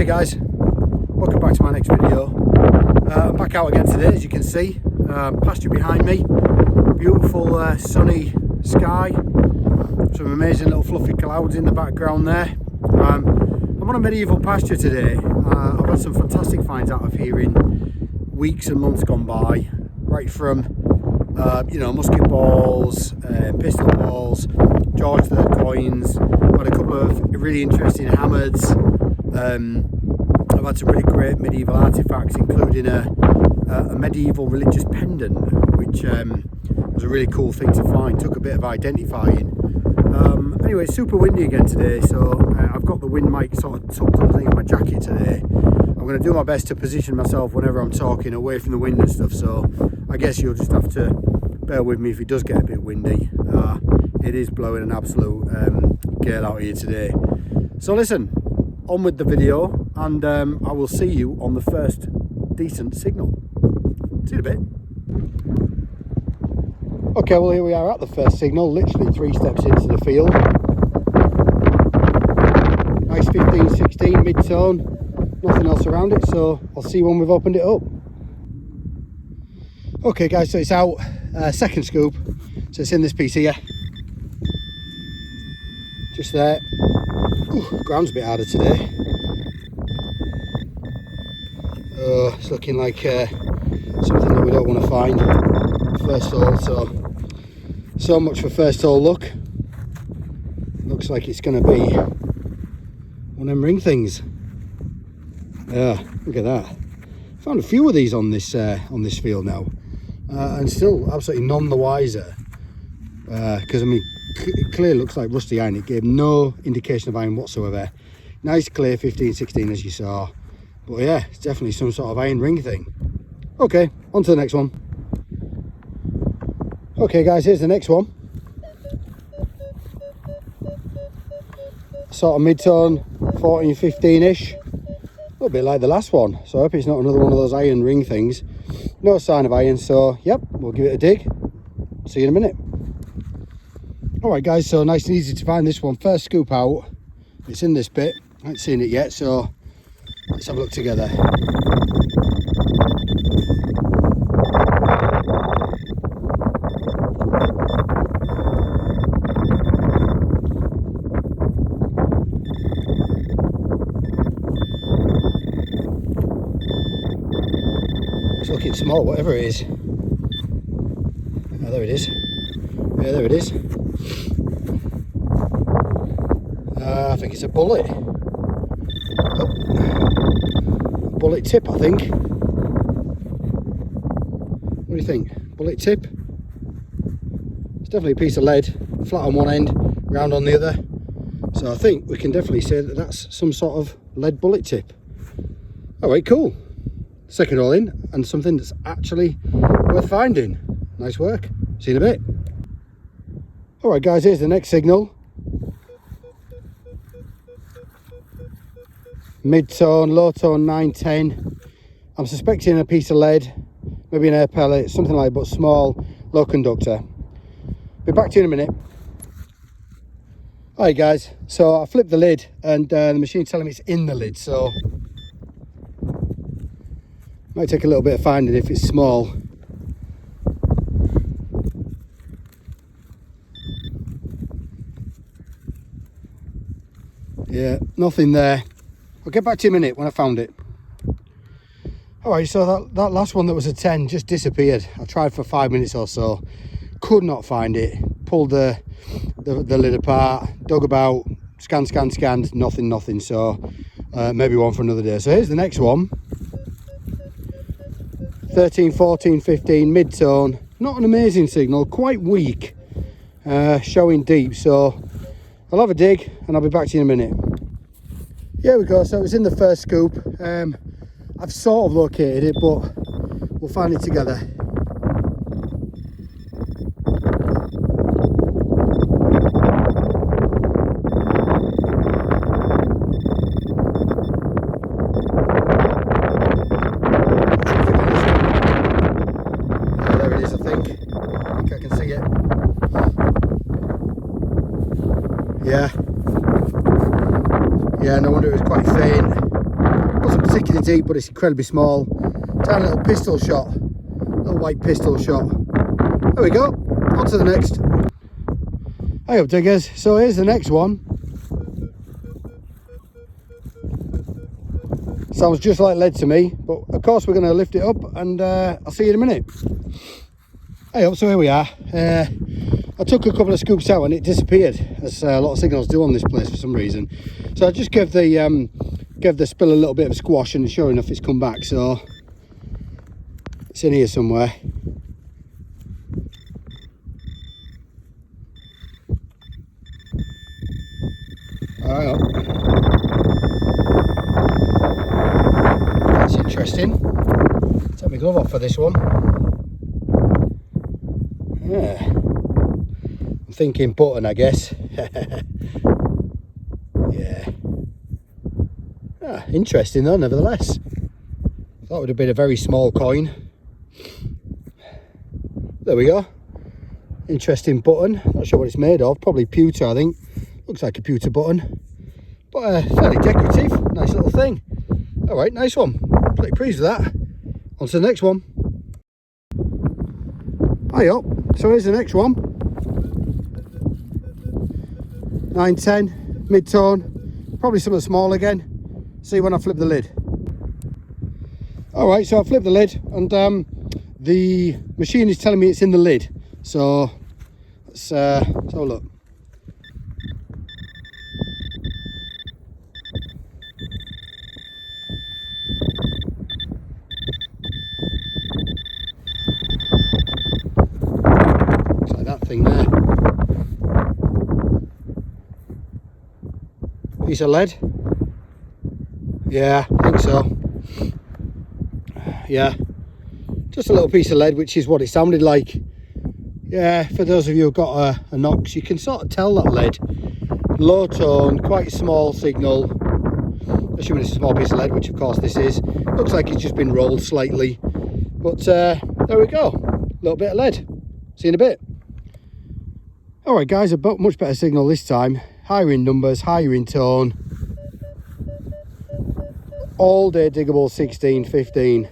Hey guys, welcome back to my next video. I'm back out again today, as you can see. Pasture behind me, beautiful sunny sky, some amazing little fluffy clouds in the background there. I'm on a medieval pasture today. I've had some fantastic finds out of here in weeks and months gone by, right from musket balls, pistol balls, George III coins. Got a couple of really interesting hammers. I've had some really great medieval artefacts, including a medieval religious pendant, which was a really cool thing to find. Took a bit of identifying. Anyway, it's super windy again today, so I've got the wind mic sort of tucked underneath my jacket today. I'm going to do my best to position myself whenever I'm talking away from the wind and stuff, so I guess you'll just have to bear with me if it does get a bit windy. It is blowing an absolute gale out here today. So listen, on with the video, and I will see you on the first decent signal. See you in a bit. Okay, well here we are at the first signal, literally 3 steps into the field. Nice 15-16 mid-tone, nothing else around it, so I'll see you when we've opened it up. Okay guys, so it's out, second scoop, so it's in this piece here. Just there. Ooh, ground's a bit harder today. It's looking like something that we don't want to find. First hole, so much for first hole luck. Looks like it's going to be one of them ring things. Yeah, look at that. Found a few of these on this field now, and still absolutely none the wiser. Because I mean, it clearly looks like rusty iron. It gave no indication of iron whatsoever. Nice clear 15-16 as you saw, but yeah, it's definitely some sort of iron ring thing. Okay, on to the next one. Okay guys, here's the next one. Sort of mid-tone, 14-15-ish. A little bit like the last one, so I hope it's not another one of those iron ring things. No sign of iron, so yep, we'll give it a dig. See you in a minute. Alright guys, so nice and easy to find this one. First scoop out, it's in this bit. I haven't seen it yet, so let's have a look together. It's looking small, whatever it is. Oh, there it is. Yeah, there it is. I think it's a bullet. Oh. Bullet tip, I think. What do you think? Bullet tip? It's definitely a piece of lead, flat on one end, round on the other. So I think we can definitely say that that's some sort of lead bullet tip. Alright, cool. Second hole in, and something that's actually worth finding. Nice work. See you in a bit. Alright guys, here's the next signal. Mid-tone, low-tone 9-10. I'm suspecting a piece of lead, maybe an air pellet, something like that, but small, low conductor. Be back to you in a minute. Alright guys, so I flipped the lid and the machine's telling me it's in the lid, so might take a little bit of finding if it's small. Yeah, nothing there. I'll get back to you in a minute when I found it. Alright, so that last one that was a 10 just disappeared. I tried for 5 minutes or so, could not find it. Pulled the lid apart, dug about, scanned, nothing. So maybe one for another day. So here's the next one. 13, 14, 15, mid-tone. Not an amazing signal, quite weak, showing deep. So I'll have a dig and I'll be back to you in a minute. Here we go, so it was in the first scoop. I've sort of located it, but we'll find it together. There it is, I think I can see it. Yeah, no wonder it was quite faint. Wasn't particularly deep, but it's incredibly small. Tiny little pistol shot, little white pistol shot. There we go, on to the next. Hey up diggers, so here's the next one. Sounds just like lead to me, but of course we're going to lift it up and I'll see you in a minute. Hey up, so here we are. I took a couple of scoops out and it disappeared, as a lot of signals do on this place for some reason. So I just gave the spill a little bit of a squash, and sure enough it's come back, so it's in here somewhere. Alright up. That's interesting. Take my glove off for this one. Yeah. I'm thinking button, I guess. Yeah. Ah, interesting though, nevertheless. Thought it would have been a very small coin. There we go. Interesting button. Not sure what it's made of. Probably pewter, I think. Looks like a pewter button. But fairly decorative. Nice little thing. Alright, nice one. Pretty pleased with that. On to the next one. Hi up. So here's the next one. 910, mid-tone. Probably something small again. See when I flip the lid. Alright, so I flipped the lid and the machine is telling me it's in the lid. So let's have a look. Looks like that thing there. Piece of lead. Yeah, I think so. Yeah, just a little piece of lead, which is what it sounded like. Yeah, for those of you who've got a Knox, you can sort of tell that lead. Low tone, quite small signal, assuming it's a small piece of lead, which of course this is. Looks like it's just been rolled slightly, but there we go, a little bit of lead. See you in a bit. Alright guys, a much better signal this time. Higher in numbers, higher in tone. All day diggable 16, 15.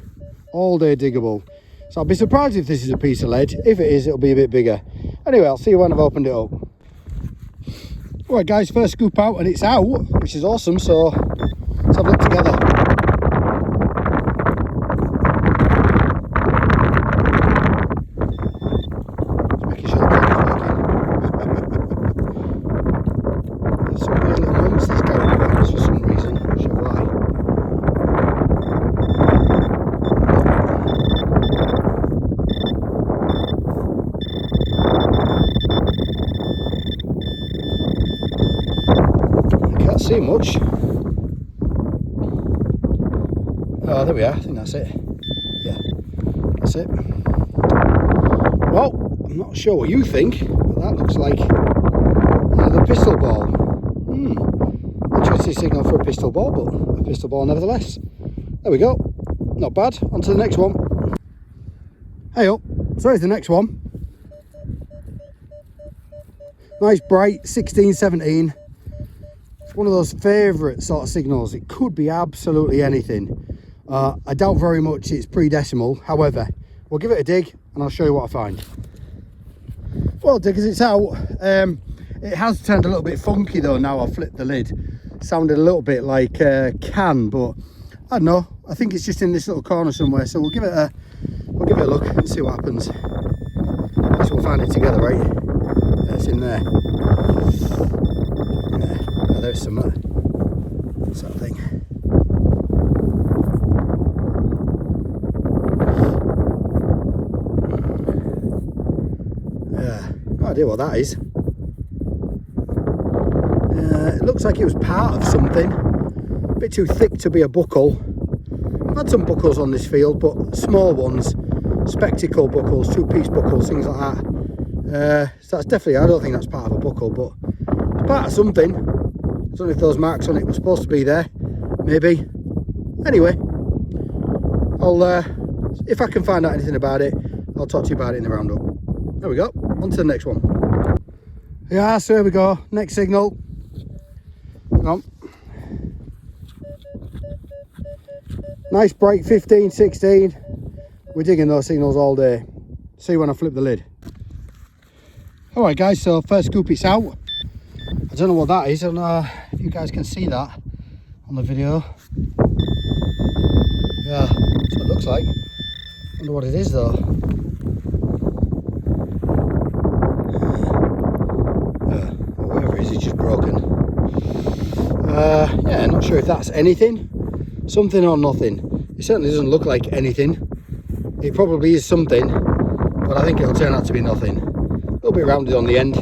All day diggable. So I'll be surprised if this is a piece of lead. If it is, it'll be a bit bigger. Anyway, I'll see you when I've opened it up. Alright guys, first scoop out and it's out, which is awesome, so let's have a look together. Just making sure the camera's working. There's some weird little monsters carrying around for some reason, not sure why. See much. Oh, there we are. I think that's it. Yeah, that's it. Well, I'm not sure what you think, but that looks like the pistol ball. Interesting signal for a pistol ball, but a pistol ball nevertheless. There we go. Not bad. On to the next one. Hey up. So here's the next one. Nice bright 16, 17. One of those favourite sort of signals. It could be absolutely anything. I doubt very much it's pre-decimal. However, we'll give it a dig and I'll show you what I find. Well diggers, it's out. It has turned a little bit funky though now I've flipped the lid. Sounded a little bit like a can, but I don't know. I think it's just in this little corner somewhere, so we'll give it a look and see what happens. Guess we'll find it together, right? It's in there. There's some sort of thing. No idea what that is. It looks like it was part of something. A bit too thick to be a buckle. I've had some buckles on this field, but small ones, spectacle buckles, two-piece buckles, things like that. So that's definitely, I don't think that's part of a buckle, but it's part of something. I don't know if those marks on it were supposed to be there, maybe. Anyway, I'll if I can find out anything about it, I'll talk to you about it in the roundup. There we go, on to the next one. Yeah, so here we go, next signal. Hang on. Nice bright 15, 16. We're digging those signals all day. See when I flip the lid. All right guys, so first scoop it's out. I don't know what that is. I don't know if you guys can see that on the video. Yeah, that's what it looks like. Wonder what it is though. Whatever it is, it's just broken. Yeah, not sure if that's anything. Something or nothing. It certainly doesn't look like anything. It probably is something, but I think it'll turn out to be nothing. A little bit rounded on the end.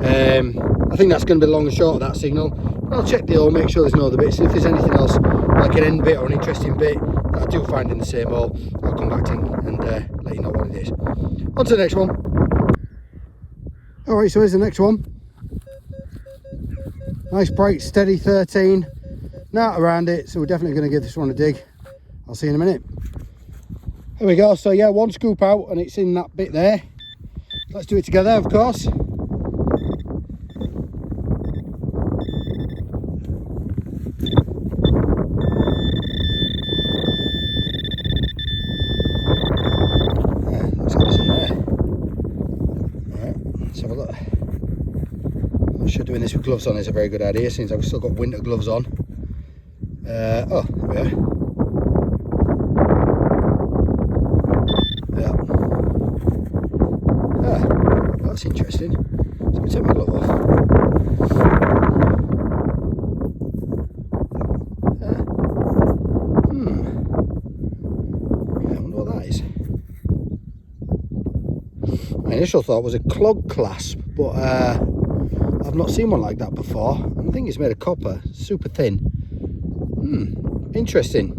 I think that's going to be long and short of that signal. I'll check the hole, make sure there's no other bits. If there's anything else, like an end bit or an interesting bit that I do find in the same hole, I'll come back to you and let you know what it is. On to the next one. Alright, so here's the next one. Nice bright steady 13. Now around it, so we're definitely going to give this one a dig. I'll see you in a minute. Here we go. So yeah, one scoop out and it's in that bit there. Let's do it together, of course. Yeah, looks like it's in there. Alright, let's have a look. I'm sure doing this with gloves on is a very good idea since I've still got winter gloves on. Oh, there we are. That's interesting. So we take my glove off. Yeah, I wonder what that is. My initial thought was a clog clasp, but I've not seen one like that before. I think it's made of copper, super thin. Interesting.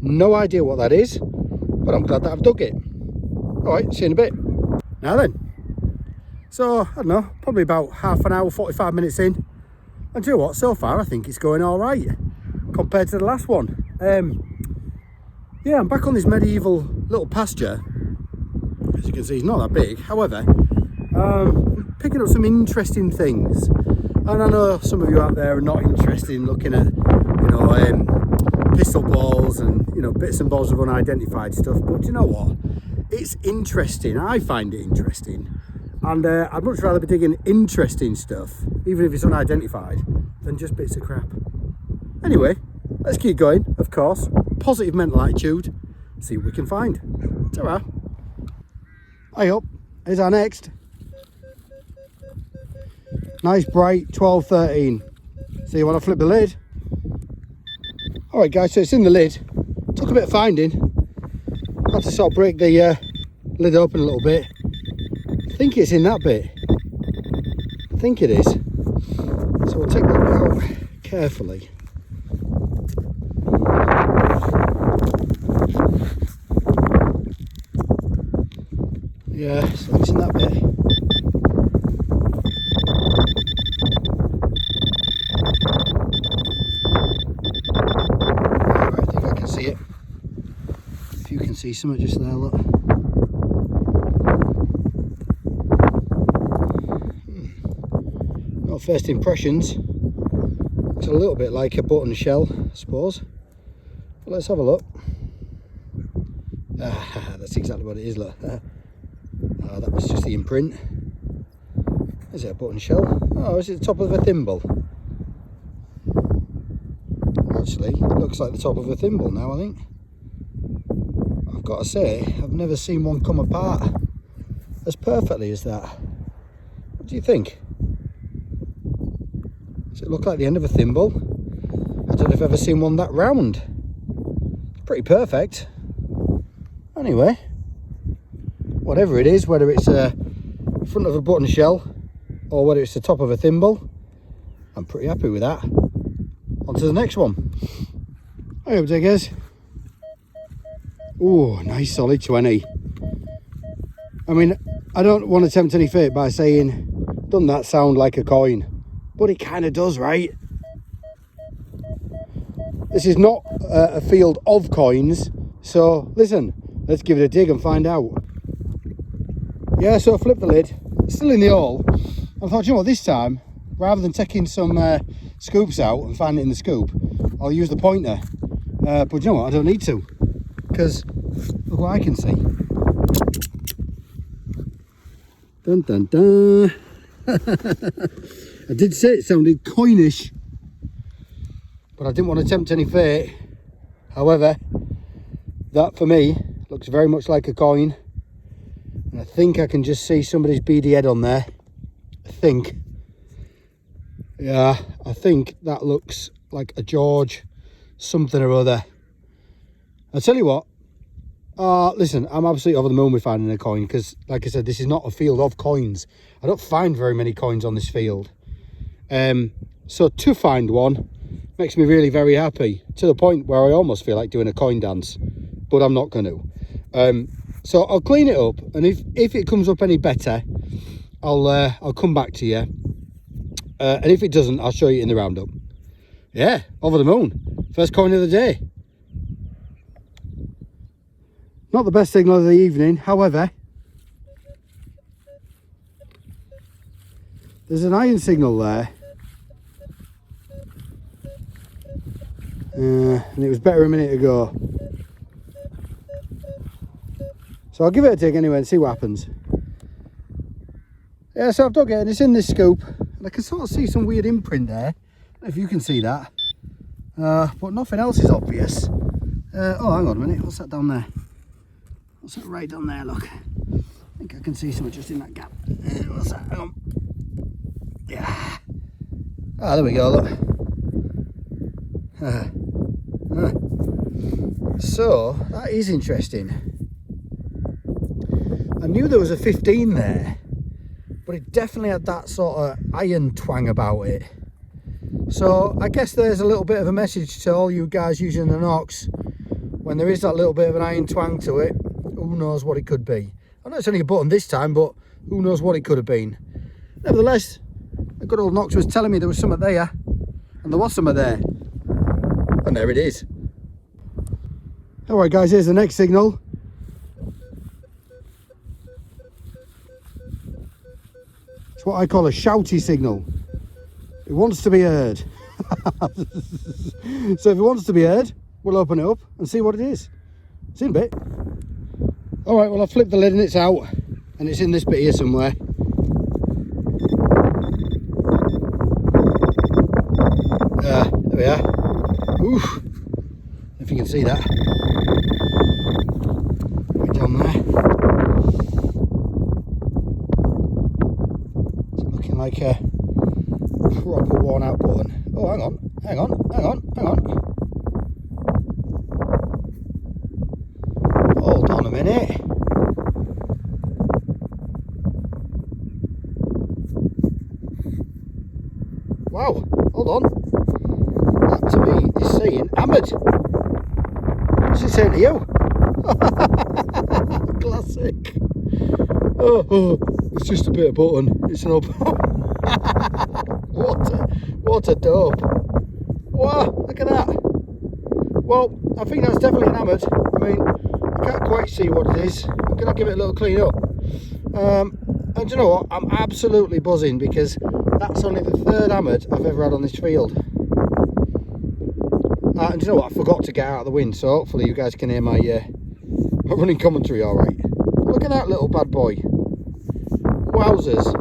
No idea what that is, but I'm glad that I've dug it. Alright, see you in a bit. Now then. So, I don't know, probably about half an hour, 45 minutes in. And do you know what, so far I think it's going all right compared to the last one. Yeah, I'm back on this medieval little pasture. As you can see, it's not that big. However, picking up some interesting things. And I know some of you out there are not interested in looking at, you know, pistol balls and, you know, bits and balls of unidentified stuff. But you know what? It's interesting. I find it interesting. And I'd much rather be digging interesting stuff, even if it's unidentified, than just bits of crap. Anyway, let's keep going, of course. Positive mental attitude. See what we can find. Ta-ra. Hey up, here's our next. Nice bright 12, 13. See when I flip the lid. Alright guys, so it's in the lid. Took a bit of finding. Had to sort of break the lid open a little bit. I think it's in that bit. I think it is. So we'll take that bit out carefully. Yeah, so it's in that bit. Alright, I think I can see it. If you can see something just there, look. First impressions, it's a little bit like a button shell, I suppose, but let's have a look. That's exactly what it is, look. That was just the imprint. Is it a button shell? Oh, is it the top of a thimble? Actually, it looks like the top of a thimble now, I think. I've got to say, I've never seen one come apart as perfectly as that. What do you think? Does it look like the end of a thimble? I don't know if I've ever seen one that round. It's pretty perfect. Anyway, whatever it is, whether it's front of a button shell or whether it's the top of a thimble, I'm pretty happy with that. On to the next one. Hey up diggers. Oh, nice solid 20. I mean, I don't want to tempt any fate by saying, doesn't that sound like a coin? But it kind of does, right? This is not a field of coins, so listen, let's give it a dig and find out. Yeah, so I flipped the lid, it's still in the hole. I thought, you know what, this time, rather than taking some scoops out and finding it in the scoop, I'll use the pointer But you know what, I don't need to, because look what I can see. Dun dun dun. I did say it sounded coinish, but I didn't want to tempt any fate. However, that for me looks very much like a coin, and I think I can just see somebody's beady head on there. I think, yeah, I think that looks like a George something or other. I'll tell you what, listen, I'm absolutely over the moon with finding a coin, because like I said, this is not a field of coins. I don't find very many coins on this field. So to find one makes me really very happy, to the point where I almost feel like doing a coin dance, but I'm not going to. So I'll clean it up, and if it comes up any better, I'll come back to you. And if it doesn't, I'll show you in the roundup. Yeah, over the moon. First coin of the day. Not the best signal of the evening, however, there's an iron signal there. And it was better a minute ago. So I'll give it a dig anyway and see what happens. Yeah, so I've dug it and it's in this scoop. And I can sort of see some weird imprint there. I don't know if you can see that. But nothing else is obvious. Oh, hang on a minute. What's that down there? What's that right down there? Look. I think I can see something just in that gap. What's that? Hang on. Yeah. Ah, there we go, look. So, that is interesting. I knew there was a 15 there, but it definitely had that sort of iron twang about it. So, I guess there's a little bit of a message to all you guys using the Nox. When there is that little bit of an iron twang to it, who knows what it could be. I know it's only a button this time, but who knows what it could have been. Nevertheless, the good old Nox was telling me there was something there, and there was something there. And there it is. Alright guys, here's the next signal. It's what I call a shouty signal. It wants to be heard. So if it wants to be heard, we'll open it up and see what it is. See in a bit. Alright, well I've flipped the lid and it's out. And it's in this bit here somewhere. There we are. Oof. If you can see that. Right down there. It's looking like a proper worn out button. Oh, hang on. Hold on a minute. Wow, hold on. That to me is saying hammered. What's it saying to you? Classic. Oh, it's just a bit of button. It's an open. What a dope. Wow, look at that. Well, I think that's definitely an hammered. I mean, I can't quite see what it is. I'm going to give it a little clean up. And you know what? I'm absolutely buzzing, because that's only the third hammered I've ever had on this field. And you know what? I forgot to get out of the wind, so hopefully you guys can hear my running commentary all right. Look at that little bad boy. Wowzers.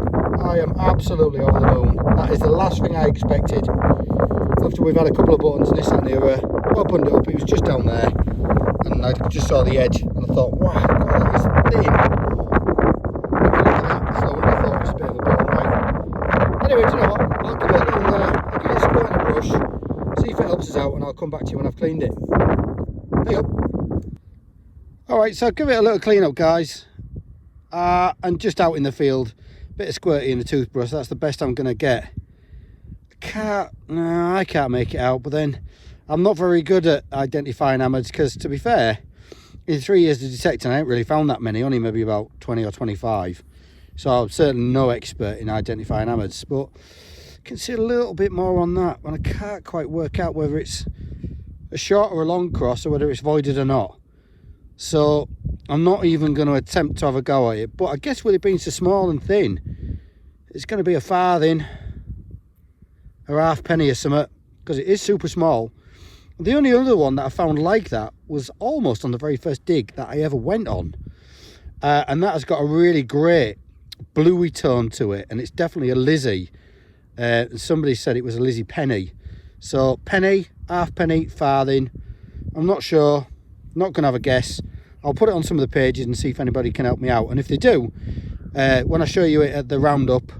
I am absolutely over the moon. That is the last thing I expected. After we've had a couple of buttons and this and the other, opened it up, it was just down there. And I just saw the edge and I thought, wow, that is thin. Look at that. So I wouldn't have thought it was a bit of a button, right? Anyway, do you know what? I'll give it a little, I'll give it a squirt and a brush, see if it helps us out, and I'll come back to you when I've cleaned it. There you go. Alright, so I'll give it a little clean up, guys. And just out in the field, bit of squirty and a toothbrush, that's the best I'm going to get. I can't make it out, but then I'm not very good at identifying hammers, because to be fair, in 3 years of detecting I ain't really found that many, only maybe about 20 or 25. So I'm certainly no expert in identifying hammers, but I can see a little bit more on that, and I can't quite work out whether it's a short or a long cross, or whether it's voided or not. So I'm not even going to attempt to have a go at it, but I guess with it being so small and thin, it's going to be a farthing or half penny or something, because it is super small. The only other one that I found like that was almost on the very first dig that I ever went on. And that has got a really great bluey tone to it. And it's definitely a Lizzie. Somebody said it was a Lizzie penny. So penny, halfpenny, farthing. I'm not sure. Not going to have a guess. I'll put it on some of the pages and see if anybody can help me out. And if they do, when I show you it at the roundup,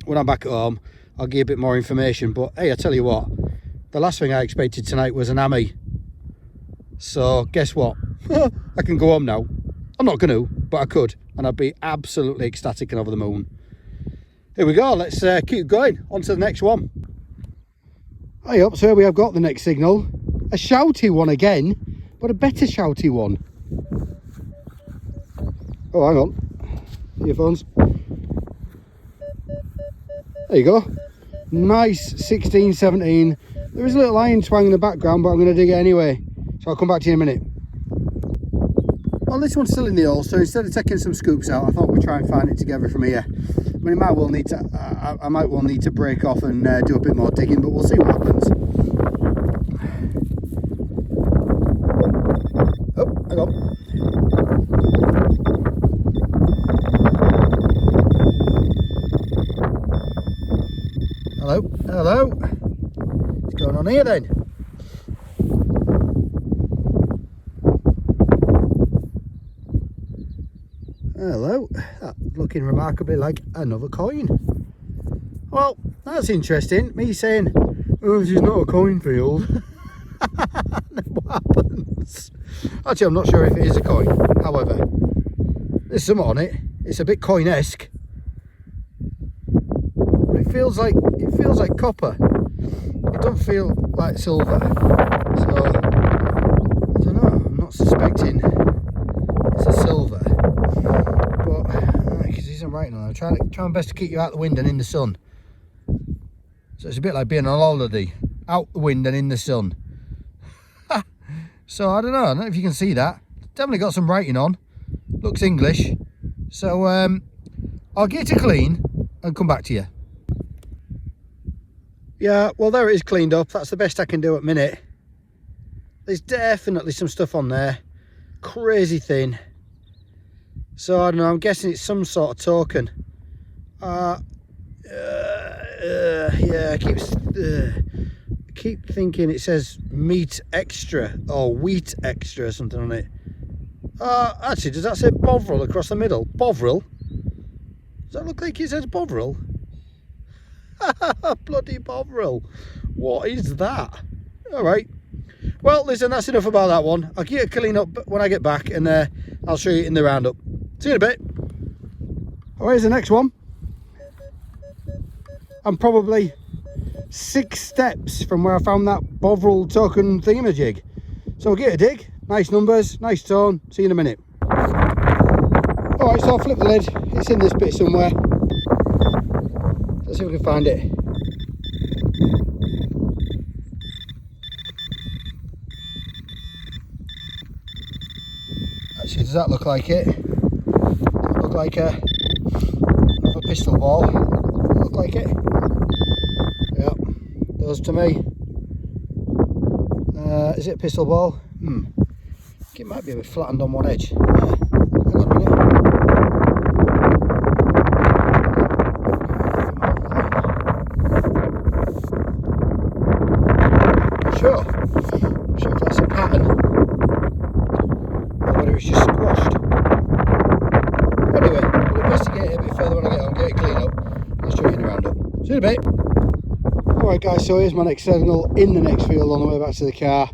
when I'm back at home, I'll give you a bit more information. But hey, I tell you what, the last thing I expected tonight was an hammy. So guess what? I can go home now. I'm not going to, but I could. And I'd be absolutely ecstatic and over the moon. Here we go. Let's keep going. On to the next one. Hi up. So here we have got the next signal. A shouty one again, but a better shouty one. Oh, hang on. Earphones. There you go. Nice 16, 17. There is a little iron twang in the background, but I'm going to dig it anyway. So I'll come back to you in a minute. Well, this one's still in the hole, so instead of taking some scoops out, I thought we'd try and find it together from here. I mean, it might well need to, I might well need to break off and do a bit more digging, but we'll see what happens. Oh, hang on. Hello, hello. What's going on here then? Hello, that's looking remarkably like another coin. Well, that's interesting. Me saying, oh, this is not a coin field. What happens? Actually, I'm not sure if it is a coin. However, there's something on it. It's a bit coin-esque. But it feels like copper. It don't feel like silver. So I don't know. I'm not suspecting it's a silver. Because he's not writing on it. I'm trying my best to keep you out the wind and in the sun. So it's a bit like being on holiday. Out the wind and in the sun. So I don't know if you can see that. Definitely got some writing on. Looks English. So I'll get it clean and come back to you. Yeah, well there it is cleaned up. That's the best I can do at minute. There's definitely some stuff on there. Crazy thin. So I don't know, I'm guessing it's some sort of token. Yeah, I keep thinking it says meat extra or wheat extra or something on it. Actually, does that say Bovril across the middle? Bovril? Does that look like it says Bovril? Bloody Bovril. What is that? Alright. Well, listen, that's enough about that one. I'll get it clean up when I get back and I'll show you in the roundup. See you in a bit. Oh, here's the next one. I'm probably 6 steps from where I found that Bovril token thingamajig. So we'll get a dig. Nice numbers, nice tone. See you in a minute. Alright, so I'll flip the lid. It's in this bit somewhere. Let's see if we can find it. Actually, does that look like it? Does it look like a pistol ball? Does it look like it? Yep, does to me. Is it a pistol ball? It might be a bit flattened on one edge. Hang on a minute. Not sure if that's a pattern or whether it's just squashed. Anyway, we'll investigate it a bit further when I get home, get it cleaned up. I'll show you in the roundup. See you in a bit. Alright guys, so here's my next signal in the next field on the way back to the car.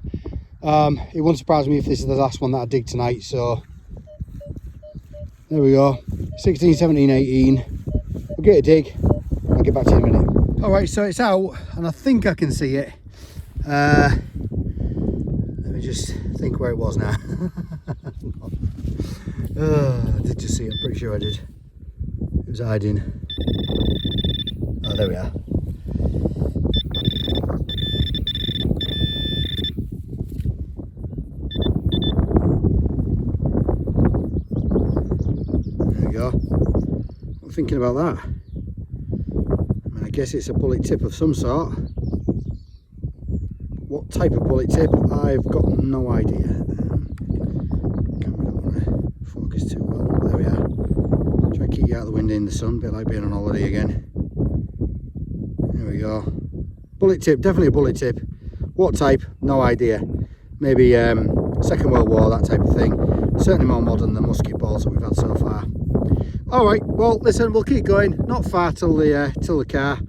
It won't surprise me if this is the last one that I dig tonight, so there we go. 16, 17, 18. We'll get a dig. I'll get back to you in a minute. Alright, so it's out and I think I can see it. Let me just think where it was now. I did just see it, I'm pretty sure I did. It was hiding. Oh, there we are. There we go. I'm thinking about that. I mean, I guess it's a bullet tip of some sort. what type of bullet tip, I've got no idea. Camera don't want to focus too well. There we are. Try to keep you out of the wind in the sun, a bit like being on holiday again. There we go. Bullet tip, definitely a bullet tip. What type? No idea. Maybe Second World War, that type of thing. Certainly more modern than musket balls that we've had so far. All right, well, listen, we'll keep going. Not far till the car,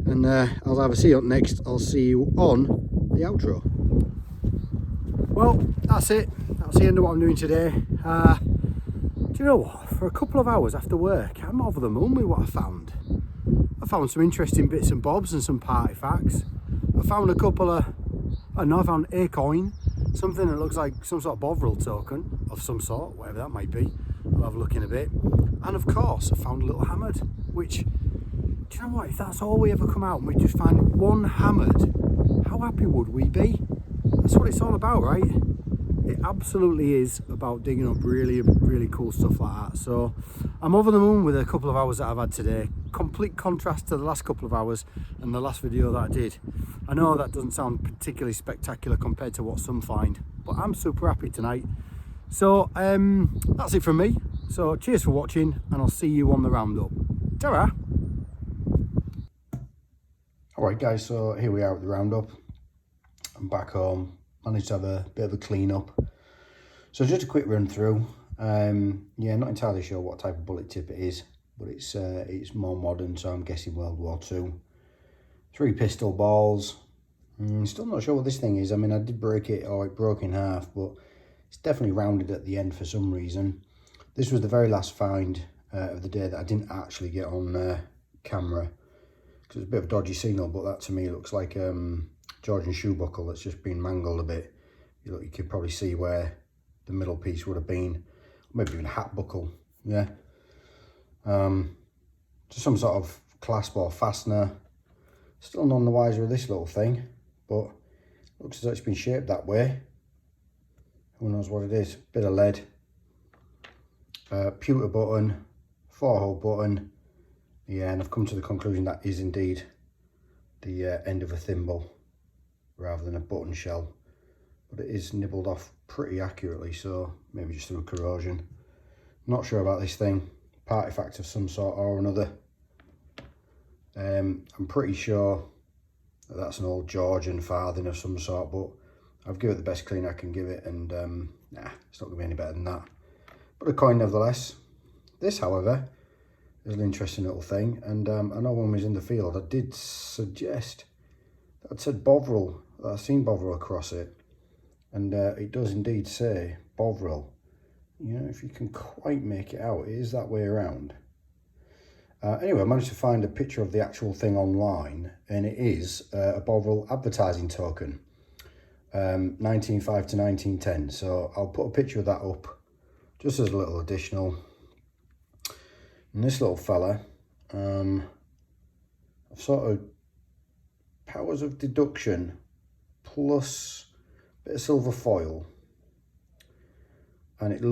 and I'll either see you up next. I'll see you on the outro. Well, that's it. That's the end of what I'm doing today. Do you know what? For a couple of hours after work, I'm over the moon with what I found. I found some interesting bits and bobs and some artefacts. I found a couple of, I don't know, I found a coin, something that looks like some sort of Bovril token of some sort, whatever that might be. I'll have a look in a bit. And of course, I found a little hammered, which, do you know what, if that's all we ever come out and we just find one hammered, how happy would we be? That's what it's all about, right? It absolutely is about digging up really, really cool stuff like that. So I'm over the moon with a couple of hours that I've had today. Complete contrast to the last couple of hours and the last video that I did. I know that doesn't sound particularly spectacular compared to what some find, but I'm super happy tonight. So that's it from me. So cheers for watching, and I'll see you on the roundup. Ta-ra! Alright guys, so here we are at the roundup. I'm back home, managed to have a bit of a clean up. So just a quick run through. Yeah, not entirely sure what type of bullet tip it is, but it's more modern, so I'm guessing World War II. 3 pistol balls. Still not sure what this thing is. I mean, I did break it, or it broke in half, but it's definitely rounded at the end for some reason. This was the very last find of the day that I didn't actually get on camera, because it's a bit of a dodgy signal, but that to me looks like Georgian shoe buckle that's just been mangled a bit. You could probably see where the middle piece would have been, maybe even a hat buckle, yeah. Just some sort of clasp or fastener. Still none the wiser of this little thing, but looks as though it's been shaped that way. Who knows what it is? Bit of lead. Pewter button, 4-hole button. Yeah, and I've come to the conclusion that is indeed the end of a thimble rather than a button shell, but it is nibbled off pretty accurately, so maybe just through corrosion. Not sure about this thing. Artifact of some sort or another. I'm pretty sure that that's an old Georgian farthing of some sort, but I've given it the best clean I can give it, and nah, it's not going to be any better than that. But a coin nevertheless. This, however, is an interesting little thing, and I know when we was in the field, I did suggest that I'd said Bovril, that I've seen Bovril across it, and it does indeed say Bovril. You know, if you can quite make it out, it is that way around. Anyway, I managed to find a picture of the actual thing online, and it is a Bovril advertising token, 1905 to 1910. So I'll put a picture of that up just as a little additional. And this little fella, I've sort of powers of deduction plus a bit of silver foil, and that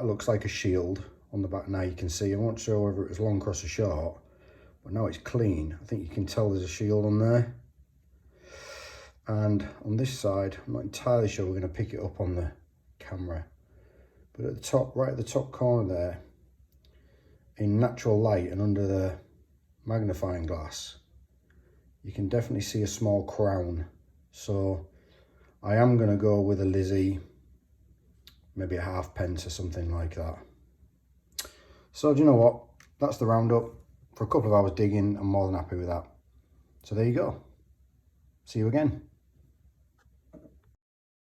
looks like a shield on the back. Now you can see, I'm not sure whether it was long, cross or short, but now it's clean. I think you can tell there's a shield on there. And on this side, I'm not entirely sure we're going to pick it up on the camera, but at the top, right at the top corner there, in natural light and under the magnifying glass, you can definitely see a small crown. So I am going to go with a Lizzie, maybe a halfpence or something like that. So do you know what? That's the roundup. For a couple of hours digging, I'm more than happy with that. So there you go. See you again.